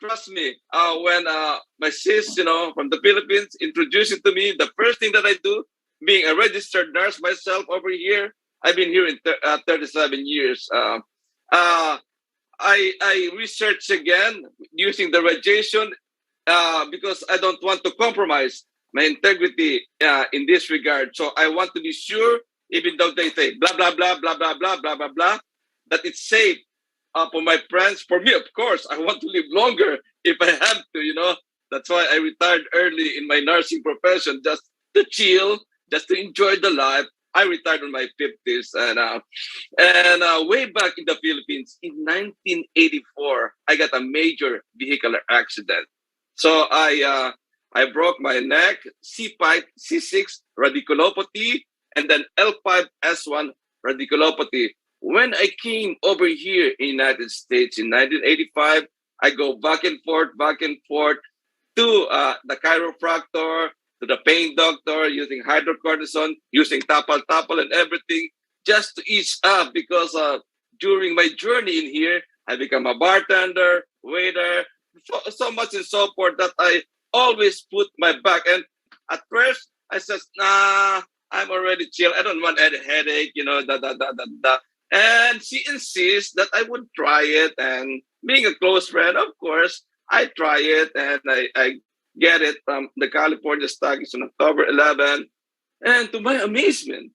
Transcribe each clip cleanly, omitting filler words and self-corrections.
trust me, when my sis, from the Philippines introduced it to me, the first thing that I do, being a registered nurse myself over here, I've been here in 37 years. Uh, I research again using the radiation because I don't want to compromise my integrity in this regard. So I want to be sure, even though they say blah blah blah blah blah blah blah blah blah, that it's safe for my friends. For me, of course, I want to live longer if I have to. That's why I retired early in my nursing profession, just to chill, just to enjoy the life. I retired in my 50s, and way back in the Philippines in 1984, I got a major vehicular accident. So I broke my neck, C5, C6 radiculopathy, and then L5S1 radiculopathy. When I came over here in United States in 1985, I go back and forth to the chiropractor, to the pain doctor, using hydrocortisone, using tapal and everything, just to ease up because during my journey in here, I become a bartender, waiter, so much and so forth that I always put my back. And at first, I said, nah, I'm already chill. I don't want any headache, da. And she insists that I would try it. And being a close friend, of course, I try it and I get it from the California Stock Exchange on October 11. And to my amazement,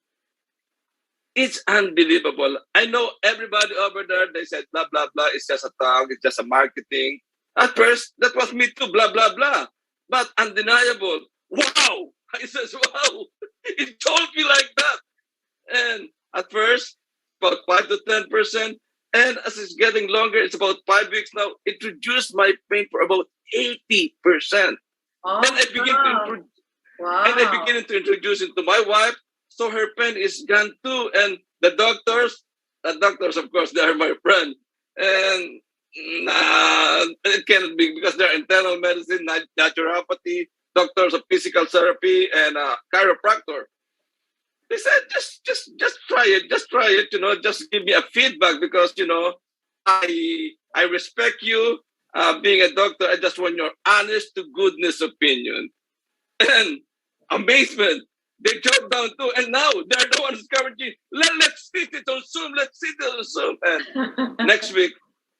it's unbelievable. I know everybody over there, they said, blah, blah, blah, it's just a talk, it's just a marketing. At first, that was me too, blah, blah, blah. But undeniable. Wow! I says, wow! It told me like that. And at first, about 5 to 10%. And as it's getting longer, it's about 5 weeks now. It reduced my pain for about 80%. Oh, And I begin to introduce it to my wife. So her pain is gone too. And the doctors, of course, they are my friend. And it cannot be because they're internal medicine, naturopathy, doctors of physical therapy, and chiropractor. They said, just try it, just give me a feedback because I respect you. Being a doctor, I just want your honest to goodness opinion. And amazement, they jumped down too, and now they're the ones encouraging. Let's teach it on Zoom. Let's teach it on Zoom. And next week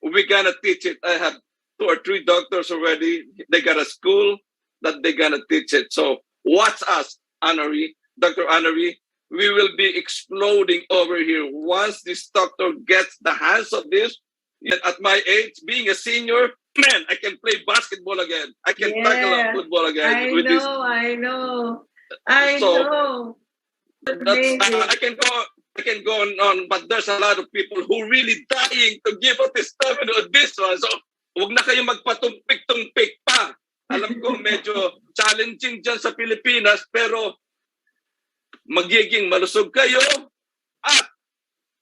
we're gonna teach it. I have 2 or 3 doctors already. They got a school that they're gonna teach it. So watch us, Dr. Honoree. We will be exploding over here once this doctor gets the hands of this. And at my age, being a senior, man, I can play basketball again. I can tackle a football again. I know. I can go on, but there's a lot of people who really dying to give up this testimony on this one. So, huwag na kayo magpatumpik-tumpik pa. Alam ko, medyo challenging dyan sa Pilipinas, pero magiging malusog kayo at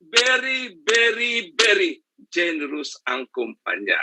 very, very, very generous ang kumpanya.